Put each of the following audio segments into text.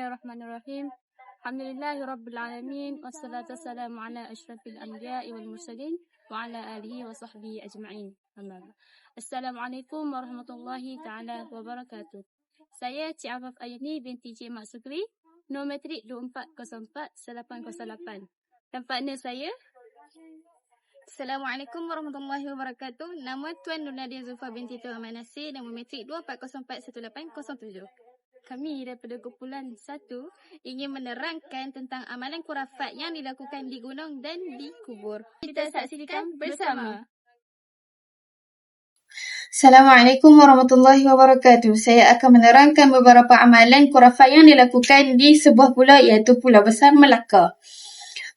Bismillahirrahmanirrahim. Alhamdulillahirabbil wassalatu wassalamu ala asyrafil anbiya'i wal mursalin wa ala alihi wa sahbihi ajma'in. Assalamualaikum warahmatullahi taala wabarakatuh. Saya Cik Afaf Ayani binti Cik Mak Sukri, nombor metrik 2404-808. Dan partner saya. Assalamualaikum warahmatullahi wabarakatuh. Nama Tuan Nur Nadia Zulfa binti Tuan Ahmad Nasir, nombor metrik 2404-1807. Kami daripada kumpulan 1 ingin menerangkan tentang amalan khurafat yang dilakukan di gunung dan di kubur. Kita saksikan bersama. Assalamualaikum warahmatullahi wabarakatuh. Saya akan menerangkan beberapa amalan khurafat yang dilakukan di sebuah pulau iaitu Pulau Besar Melaka.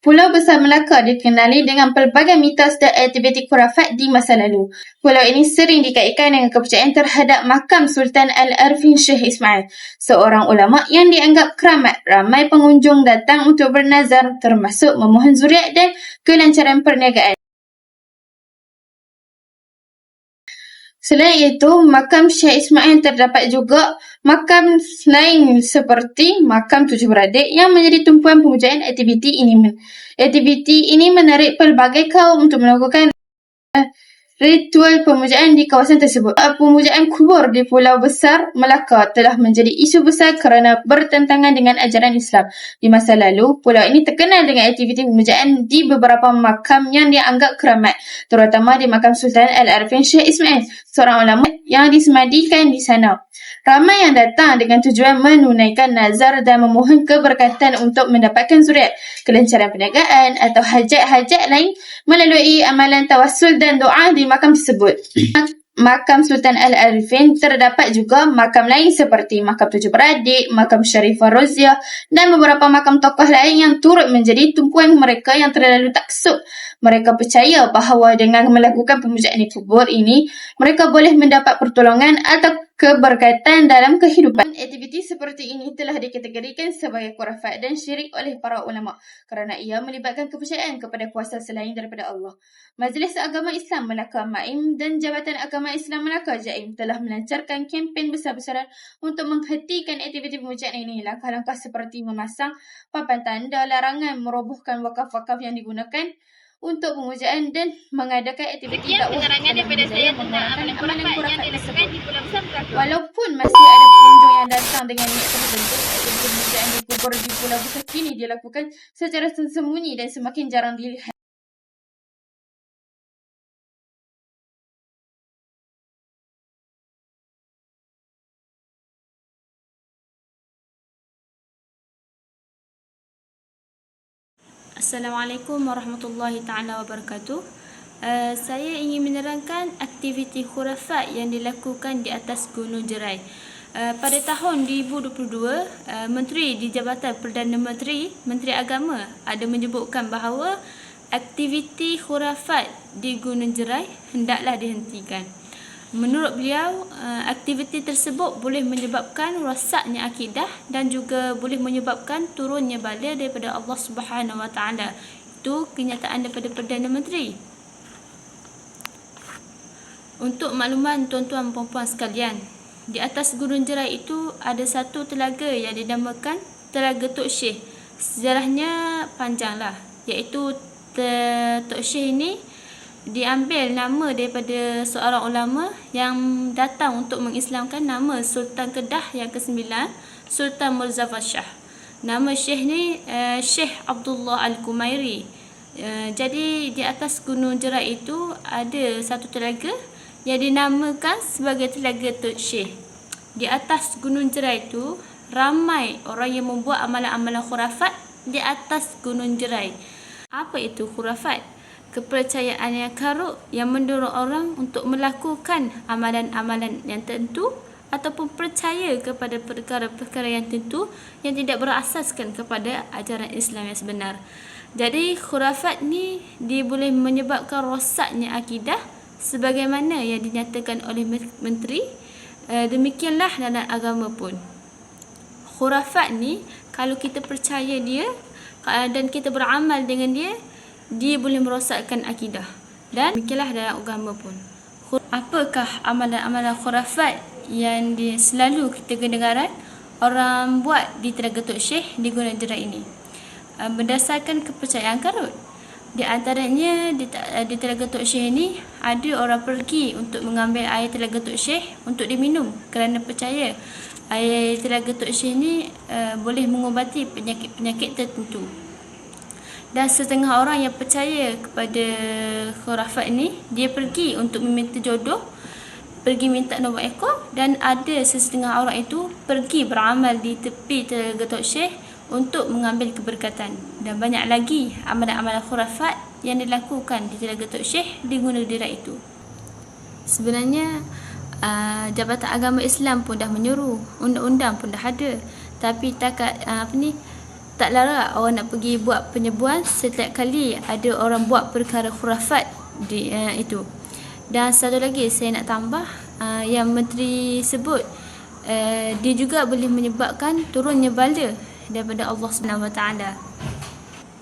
Pulau Besar Melaka dikenali dengan pelbagai mitos dan aktiviti khurafat di masa lalu. Pulau ini sering dikaitkan dengan kepercayaan terhadap makam Sultan Al-Arifin Syekh Ismail, seorang ulama yang dianggap keramat. Ramai pengunjung datang untuk bernazar, termasuk memohon zuriat dan kelancaran perniagaan. Selain itu, makam Syekh Ismail terdapat juga makam lain seperti makam tujuh beradik yang menjadi tumpuan pemujaan. Aktiviti ini menarik pelbagai kaum untuk melakukan ritual pemujaan di kawasan tersebut. Pemujaan kubur di Pulau Besar Melaka telah menjadi isu besar kerana bertentangan dengan ajaran Islam. Di masa lalu, pulau ini terkenal dengan aktiviti pemujaan di beberapa makam yang dianggap keramat, terutama di makam Sultan Al-Arifin Syekh Ismail, seorang ulama yang disemadikan di sana. Ramai yang datang dengan tujuan menunaikan nazar dan memohon keberkatan untuk mendapatkan zuriat, kelancaran perniagaan atau hajat-hajat lain melalui amalan tawassul dan doa di makam tersebut. Makam Sultan Al-Arifin terdapat juga makam lain seperti makam tujuh beradik, makam Sharifah Roziah dan beberapa makam tokoh lain yang turut menjadi tumpuan mereka yang terlalu taksub. Mereka percaya bahawa dengan melakukan pemujaan di kubur ini, mereka boleh mendapat pertolongan atau keberkatan dalam kehidupan. Aktiviti seperti ini telah dikategorikan sebagai khurafat dan syirik oleh para ulama kerana ia melibatkan kepercayaan kepada kuasa selain daripada Allah. Majlis Agama Islam Melaka MAIM dan Jabatan Agama Islam Melaka JAIM telah melancarkan kempen besar-besaran untuk menghentikan aktiviti pemujaan ini. Langkah-langkah seperti memasang papan tanda larangan merobohkan wakaf-wakaf yang digunakan untuk pemujaan dan mengadakan aktiviti dakwah. Penerangan daripada saya tentang amalan khurafat yang dilakukan di Pulau Besar Melaka. Walaupun masih ada pengunjung yang datang dengan niat tertentu, aktiviti pemujaan di kubur di Pulau Besar kini dilakukan secara tersembunyi dan semakin jarang dilihat. Assalamualaikum warahmatullahi taala wabarakatuh. Saya ingin menerangkan aktiviti khurafat yang dilakukan di atas Gunung Jerai. Pada tahun 2022, Menteri di Jabatan Perdana Menteri, Menteri Agama ada menyebutkan bahawa aktiviti khurafat di Gunung Jerai hendaklah dihentikan. Menurut beliau, aktiviti tersebut boleh menyebabkan rosaknya akidah dan juga boleh menyebabkan turunnya bala daripada Allah Subhanahu Wa Taala. Itu kenyataan daripada Perdana Menteri. Untuk makluman tuan-tuan puan-puan sekalian, di atas Gunung Jerai itu ada satu telaga yang dinamakan Telaga Tok Syekh. Sejarahnya panjanglah, iaitu Tok Syekh ini diambil nama daripada seorang ulama yang datang untuk mengislamkan nama Sultan Kedah yang ke-9, Sultan Muzaffar Shah. Nama Syekh ni Syekh Abdullah Al-Kumairi. Jadi di atas Gunung Jerai itu ada satu telaga yang dinamakan sebagai Telaga Tok Syekh. Di atas Gunung Jerai itu ramai orang yang membuat amalan-amalan khurafat di atas Gunung Jerai. Apa itu khurafat? Kepercayaan yang karut yang mendorong orang untuk melakukan amalan-amalan yang tentu ataupun percaya kepada perkara-perkara yang tentu yang tidak berasaskan kepada ajaran Islam yang sebenar. Jadi khurafat ni dia boleh menyebabkan rosaknya akidah sebagaimana yang dinyatakan oleh menteri. Demikianlah dalam agama pun. Khurafat ni kalau kita percaya dia dan kita beramal dengan dia, dia boleh merosakkan akidah. Dan demikianlah dalam agama pun. Apakah amalan-amalan khurafat yang selalu kita kedengaran orang buat di Telaga Tok Syekh di Gunung Jerai ini? Berdasarkan kepercayaan karut. Di antaranya di Telaga Tok Syekh ini ada orang pergi untuk mengambil air Telaga Tok Syekh untuk diminum kerana percaya air Telaga Tok Syekh ini boleh mengubati penyakit-penyakit tertentu. Dan setengah orang yang percaya kepada khurafat ini, dia pergi untuk meminta jodoh, pergi minta nombor ekor, dan ada setengah orang itu pergi beramal di tepi Telaga Tok Syekh untuk mengambil keberkatan. Dan banyak lagi amalan-amalan khurafat yang dilakukan di Telaga Tok Syekh di Gunung Jerai itu. Sebenarnya Jabatan Agama Islam pun dah menyuruh, undang-undang pun dah ada, tapi tak larat orang nak pergi buat penyebuan setiap kali ada orang buat perkara khurafat di itu. Dan satu lagi saya nak tambah, yang menteri sebut dia juga boleh menyebabkan turunnya bala daripada Allah SWT.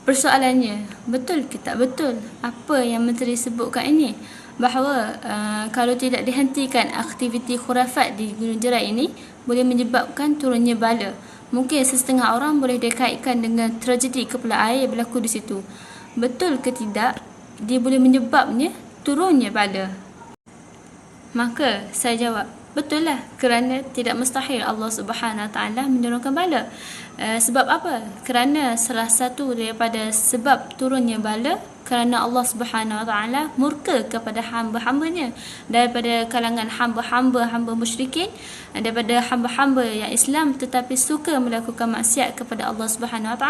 Persoalannya, betul ke tak betul apa yang menteri sebutkan ini, bahawa kalau tidak dihentikan aktiviti khurafat di Gunung Jerai ini boleh menyebabkan turunnya bala? Mungkin setengah orang boleh dikaitkan dengan tragedi kepala air berlaku di situ. Betul ke tidak dia boleh menyebabnya turunnya bala? Maka saya jawab, betul lah, kerana tidak mustahil Allah SWT menurunkan bala. Sebab apa? Kerana salah satu daripada sebab turunnya bala kerana Allah SWT murka kepada hamba-hambanya daripada kalangan hamba musyrikin, daripada hamba-hamba yang Islam tetapi suka melakukan maksiat kepada Allah SWT.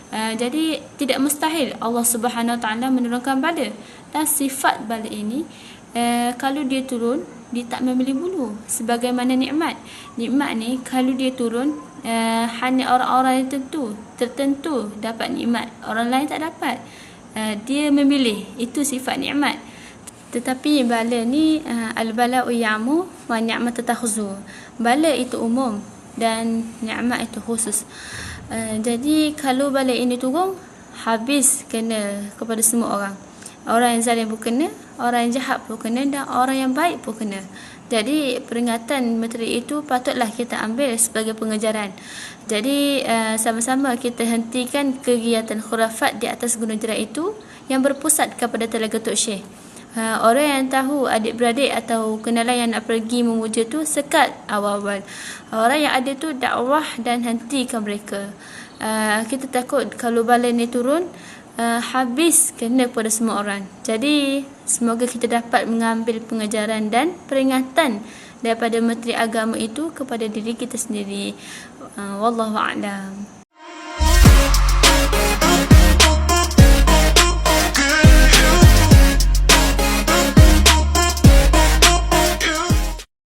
Jadi tidak mustahil Allah SWT menurunkan bala. Dan sifat bala ini kalau dia turun, dia tak membeli bulu. Sebagaimana nikmat ni kalau dia turun, hanya orang-orang yang tertentu dapat nikmat, orang lain tak dapat. Dia memilih, itu sifat nikmat. Tetapi bala ni al-bala'u ya'mu wa ni'mat tatakhuzu. Bala itu umum dan nikmat itu khusus. Jadi kalau bala ini turun, habis kena kepada semua orang. Orang yang zalim pun kena, orang yang jahat pun kena, dan orang yang baik pun kena. Jadi peringatan menteri itu patutlah kita ambil sebagai pengejaran. Jadi sama-sama kita hentikan kegiatan khurafat di atas Gunung Jerai itu yang berpusat kepada Telaga Tok Syekh. Orang yang tahu, adik-beradik atau kenalan yang nak pergi memuja tu, sekat awal-awal. Orang yang ada tu dakwah dan hentikan mereka. Kita takut kalau bala ni turun, habis kena pada semua orang. Jadi semoga kita dapat mengambil pengajaran dan peringatan daripada Menteri Agama itu kepada diri kita sendiri. Wallahu a'lam.